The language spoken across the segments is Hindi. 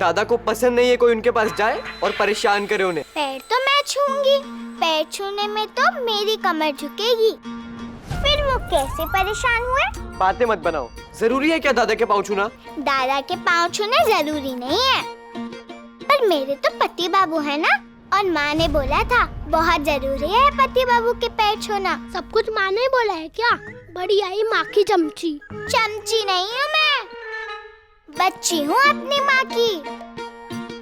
दादा को पसंद नहीं है कोई उनके पास जाए और परेशान करे उन्हें। पैर तो मैं छूंगी, पैर छूने में तो मेरी कमर झुकेगी। फिर वो कैसे परेशान हुए? बातें मत बनाओ। जरूरी है क्या दादा के पाँव छूना? दादा के पाँव छूना जरूरी नहीं है, पर मेरे तो पति बाबू है ना, और माँ ने बोला था बहुत जरूरी है पति बाबू के पैर छूना। सब कुछ माँ ने बोला है क्या? बड़ी आई माँ की चमची। चमची नहीं हूँ मैं, बच्ची हूँ अपनी माँ की।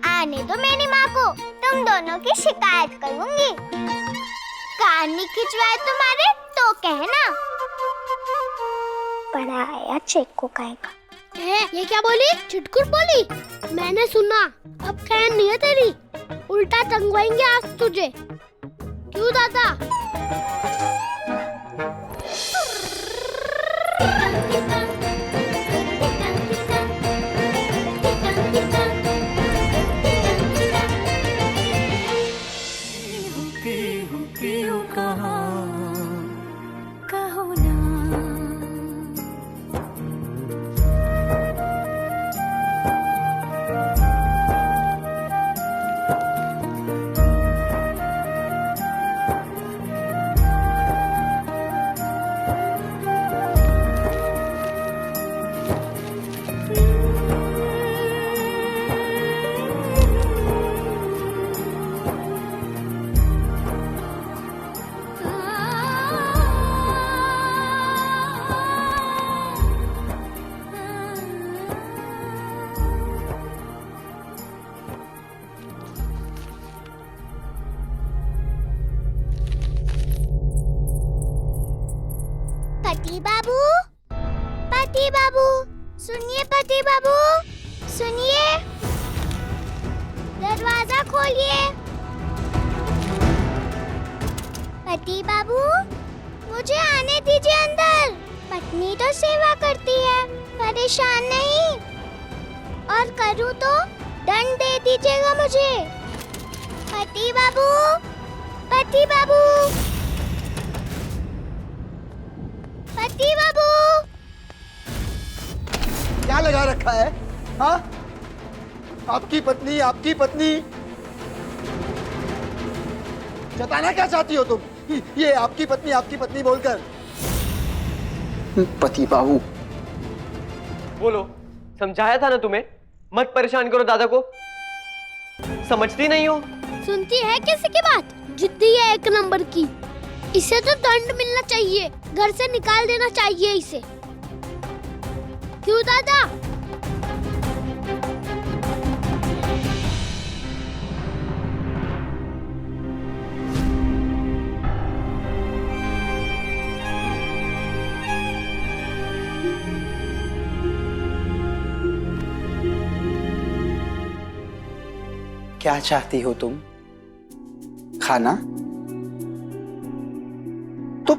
आने दो मेरी माँ को, तुम दोनों की शिकायत करूँगी। कान नहीं खिंचवाए तुम्हारे तो कहना। बड़ा आया चेको कहेगा। ये क्या बोली? चिटकुट बोली? मैंने सुना। अब खैर नहीं है तेरी, उल्टा टंगवाएंगे आज तुझे। क्यों दादा? पति बाबू, सुनिए पति बाबू, सुनिए, दरवाजा खोलिए। पति बाबू, मुझे आने दीजिए अंदर। पत्नी तो सेवा करती है, परेशान नहीं, और करूँ तो दंड दे दीजिएगा मुझे। पति बाबू, पति बाबू, पति बाबू। क्या लगा रखा है? हाँ, आपकी पत्नी जताना क्या चाहती हो तुम? ये आपकी पत्नी बोलकर। पति बाबू, बोलो, समझाया था ना तुम्हें, मत परेशान करो दादा को। समझती नहीं हो? सुनती है किसी की बात? जिद्दी है एक नंबर की। इसे तो दंड मिलना चाहिए, घर से निकाल देना चाहिए इसे। क्यों दादा? क्या चाहती हो तुम? खाना? तो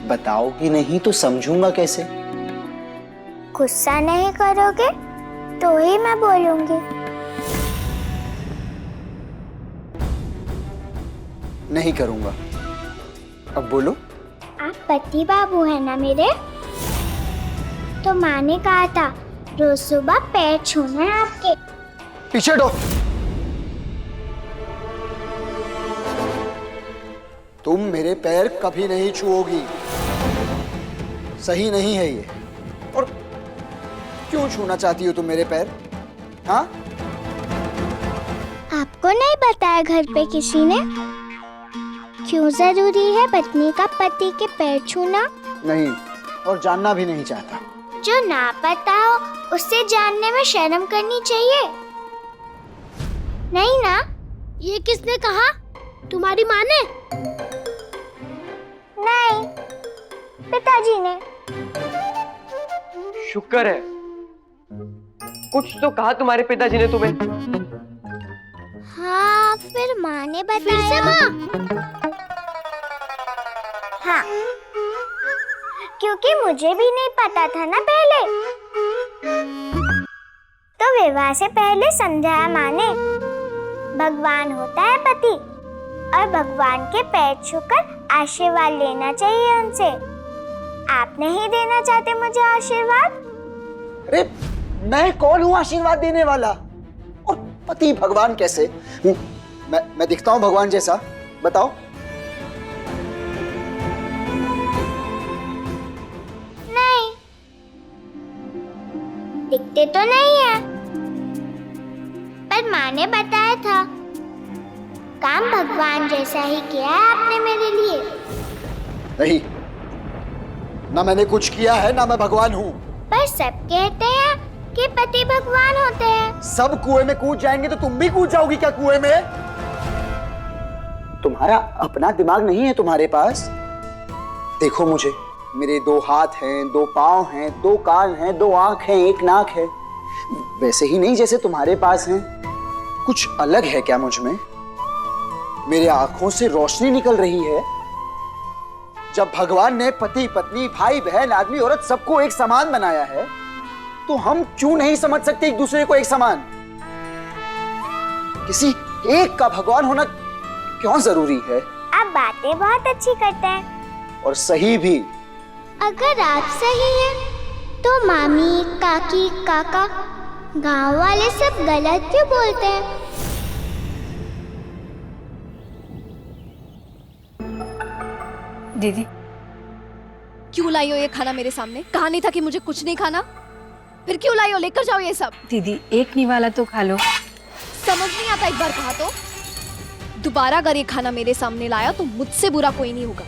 बताओगी नहीं तो समझूंगा कैसे? गुस्सा नहीं करोगे तो ही मैं बोलूंगी। नहीं करूंगा। अब बोलो। आप पति बाबू है ना मेरे, तो माँ ने कहा था रोज सुबह पैर छूना है आपके। पीछे हटो। तुम मेरे पैर कभी नहीं छुओगी, सही नहीं है ये। और क्यों छूना चाहती हो तुम मेरे पैर? हाँ? आपको नहीं बताया घर पे किसी ने? क्यों जरूरी है पत्नी का पति के पैर छूना? नहीं, और जानना भी नहीं चाहता। जो ना पता हो उससे जानने में शर्म करनी चाहिए, नहीं ना? ये किसने कहा? तुम्हारी माँ ने? नहीं, पिताजी ने। शुक्र है, कुछ तो कहा तुम्हारे पिताजी ने तुम्हें। हाँ, फिर माँ ने बताया। फिर से माँ? हाँ, क्योंकि मुझे भी नहीं पता था ना पहले, तो विवाह से पहले समझाया माँ ने। भगवान होता है पति, और भगवान के पैर छूकर आशीर्वाद लेना चाहिए उनसे। आप नहीं देना चाहते मुझे आशीर्वाद? अरे मैं कौन हूं आशीर्वाद देने वाला? और पति भगवान कैसे? मैं दिखता हूं भगवान जैसा? बताओ। नहीं, दिखते तो नहीं है, पर माँ ने बताया था काम भगवान जैसा ही किया है आपने मेरे लिए। नहीं, ना मैंने कुछ किया है ना मैं भगवान हूँ। पर सब कहते हैं कि पति भगवान होते हैं। सब कुएं में कूद जाएंगे तो तुम भी कूद जाओगी क्या कुएं में? तुम्हारा अपना दिमाग नहीं है तुम्हारे पास? देखो मुझे, मेरे 2 हाथ हैं, 2 पांव हैं, 2 कान हैं, 2 आंख हैं, 1 नाक है। वैसे ही नहीं जैसे तुम्हारे पास हैं। कुछ अलग है क्या मुझ में? मेरे आंखों से रोशनी निकल रही है। जब भगवान ने पति पत्नी भाई बहन आदमी औरत सबको एक समान बनाया है, तो हम क्यों नहीं समझ सकते एक दूसरे को एक समान? किसी एक का भगवान होना क्यों जरूरी है? आप बातें बहुत अच्छी करते हैं। और सही भी। अगर आप सही हैं, तो मामी, काकी, काका, गांव वाले सब गलत क्यों बोलते हैं? दीदी, क्यों लाई हो ये खाना मेरे सामने? कहा नहीं था कि मुझे कुछ नहीं खाना? फिर क्यों लाई हो? लेकर जाओ ये सब। दीदी, एक निवाला तो खा लो। समझ नहीं आता, एक बार कहा तो। दोबारा अगर ये खाना मेरे सामने लाया तो मुझसे बुरा कोई नहीं होगा।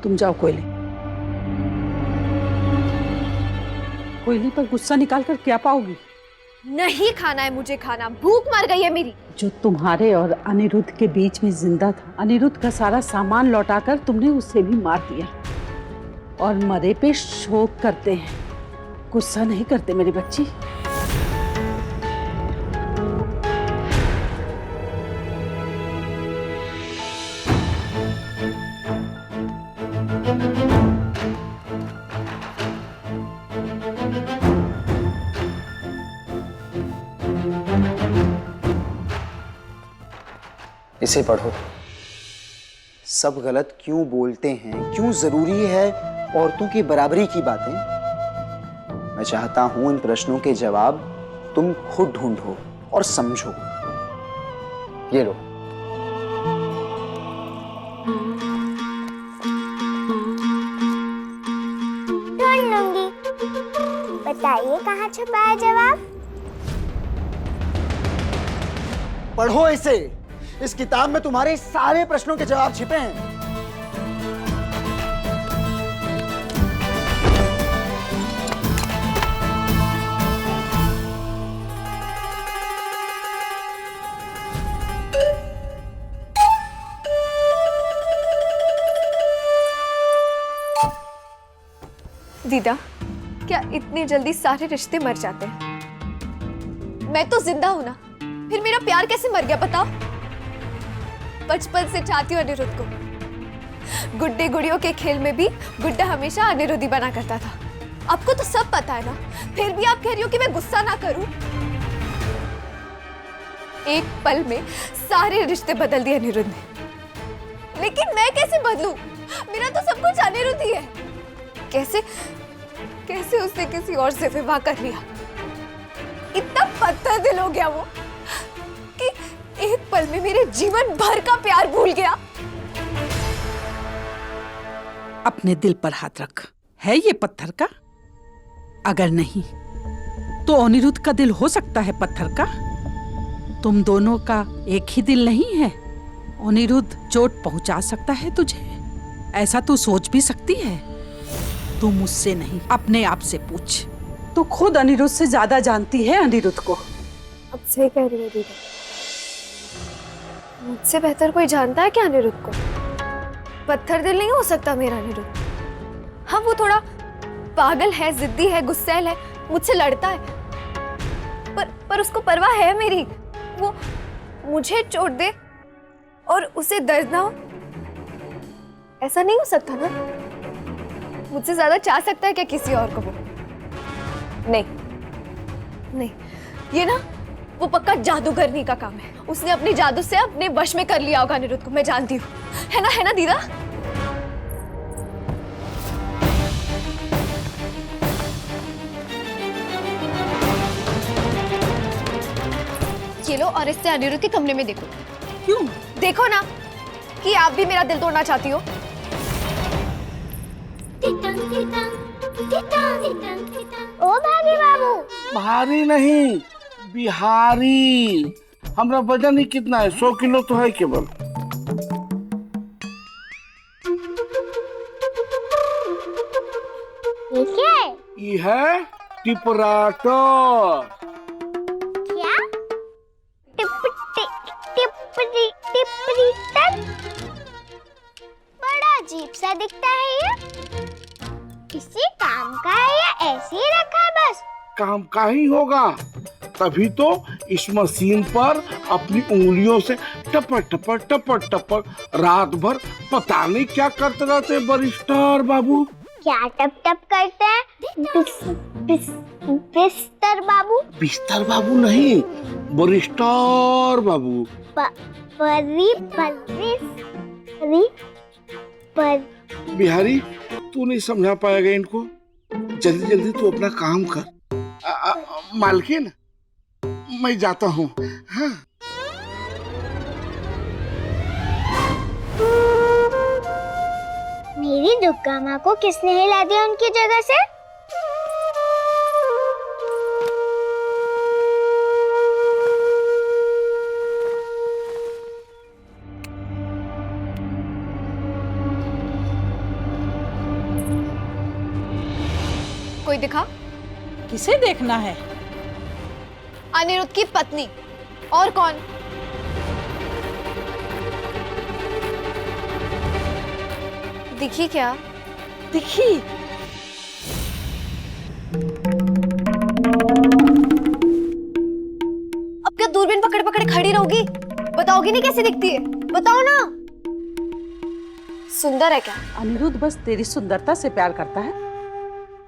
तुम जाओ कोयली। कोयली पर गुस्सा निकाल कर क्या पाओगी? नहीं खाना है मुझे खाना, भूख मर गई है मेरी। जो तुम्हारे और अनिरुद्ध के बीच में जिंदा था, अनिरुद्ध का सारा सामान लौटाकर तुमने उसे भी मार दिया और मरे पे शोक करते हैं, गुस्सा नहीं करते मेरी बच्ची। इसे पढ़ो। सब गलत क्यों बोलते हैं? क्यों जरूरी है औरतों की बराबरी की बातें? मैं चाहता हूं इन प्रश्नों के जवाब तुम खुद ढूंढो और समझो। ये लो। ढूंढ लूंगी। बताइए कहाँ छुपा है जवाब? पढ़ो इसे। इस किताब में तुम्हारे सारे प्रश्नों के जवाब छिपे हैं। दीदा, क्या इतनी जल्दी सारे रिश्ते मर जाते हैं? मैं तो जिंदा हूं ना, फिर मेरा प्यार कैसे मर गया बताओ? बचपन से चाहती हूँ अनिरुद्ध को। गुड्डे गुड़ियों के खेल में भी गुड्डा हमेशा अनिरुद्ध ही बना करता था। आपको तो सब पता है ना, फिर भी आप कह रही हो कि मैं गुस्सा ना करूं? एक पल में सारे रिश्ते बदल दिए अनिरुद्ध ने। लेकिन मैं कैसे बदलूं? मेरा तो सब कुछ अनिरुद्ध ही है। कैसे कैसे उसने किसी और से विवाह कर लिया? इतना पत्थर दिल हो गया वो कि एक पल में मेरे जीवन भर का प्यार भूल गया। अपने दिल पर हाथ रख। है ये पत्थर का? अगर नहीं तो अनिरुद्ध का दिल हो सकता है पत्थर का? तुम दोनों का एक ही दिल नहीं है। अनिरुद्ध चोट पहुंचा सकता है तुझे, ऐसा तू सोच भी सकती है। तू मुझसे नहीं, अपने आप से पूछ। तू खुद अनिरुद्ध से ज्यादा जानती है अनिरुद्ध को। अब सही कह रही है दीदी, मुझसे बेहतर कोई जानता है क्या अनिरुद्ध को? पत्थर दिल नहीं हो सकता मेरा अनिरुद्ध। हाँ, वो थोड़ा पागल है, जिद्दी है, गुस्सैल है, मुझसे लड़ता है, पर उसको परवाह है मेरी। वो मुझे चोट दे और उसे दर्द ना हो, ऐसा नहीं हो सकता ना? मुझसे ज्यादा चाह सकता है क्या किसी और को वो? नहीं नहीं, वो पक्का जादूगरनी का काम है। उसने अपनी जादू से अपने वश में कर लिया होगा अनिरुद्ध को, मैं जानती हूँ। है ना दीदा? ये लो और इससे अनिरुद्ध के कमरे में देखो। क्यों? देखो ना कि आप भी मेरा दिल तोड़ना चाहती हो। ओ भागी बाबू, भारी नहीं, बिहारी। हमरा वजन ही कितना है? 100 किलो तो है केवल। ये क्या है? ये है टिपराटर। क्या? टिपरीटर? बड़ा अजीब सा दिखता है ये। किसी काम का है या ऐसे ही रखा है बस? काम का ही होगा, तभी तो इस मशीन पर अपनी उंगलियों से टपर टपर टपर टपर रात भर पता नहीं क्या करते रहते बरिस्टर बाबू। क्या टप टप करते हैं? बिस्तर बाबू? बिस्तर बाबू नहीं, बरिस्टर बाबू। बिहारी, तू नहीं समझा पाएगा इनको। जल्दी जल्दी तू अपना काम कर। मालकिन, मैं जाता हूँ। हाँ। मेरी दुर्गा माँ को किसने हिला दिया उनकी जगह से? कोई दिखा? किसे देखना है? अनिरुद्ध की पत्नी। और कौन? दिखी क्या? दिखी? अब क्या दूरबीन पकड़ पकड़ खड़ी रहोगी? बताओगी नहीं कैसी दिखती है? बताओ ना। सुंदर है क्या? अनिरुद्ध बस तेरी सुंदरता से प्यार करता है,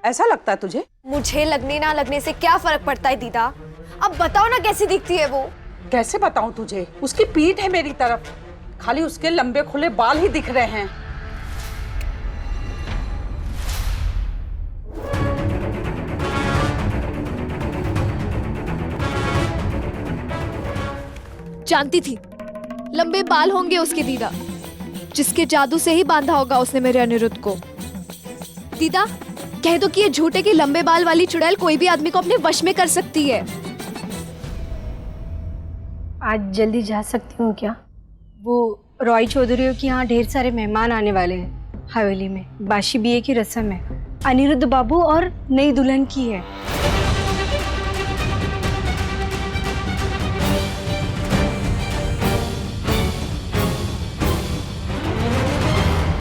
ऐसा लगता है तुझे? मुझे लगने ना लगने से क्या फर्क पड़ता है दीदा? अब बताओ ना कैसी दिखती है वो? कैसे बताऊं तुझे? उसकी पीठ है मेरी तरफ, खाली उसके लंबे खुले बाल ही दिख रहे हैं। जानती थी लंबे बाल होंगे उसके दीदा, जिसके जादू से ही बांधा होगा उसने मेरे अनिरुद्ध को। दीदा, कह दो कि ये झूठे की लंबे बाल वाली चुड़ैल कोई भी आदमी को अपने वश में कर सकती है। आज जल्दी जा सकती हूँ क्या? वो रॉय चौधरी के यहाँ ढेर सारे मेहमान आने वाले हैं हवेली में। बाशी बीए की रस्म है, अनिरुद्ध बाबू और नई दुल्हन की है।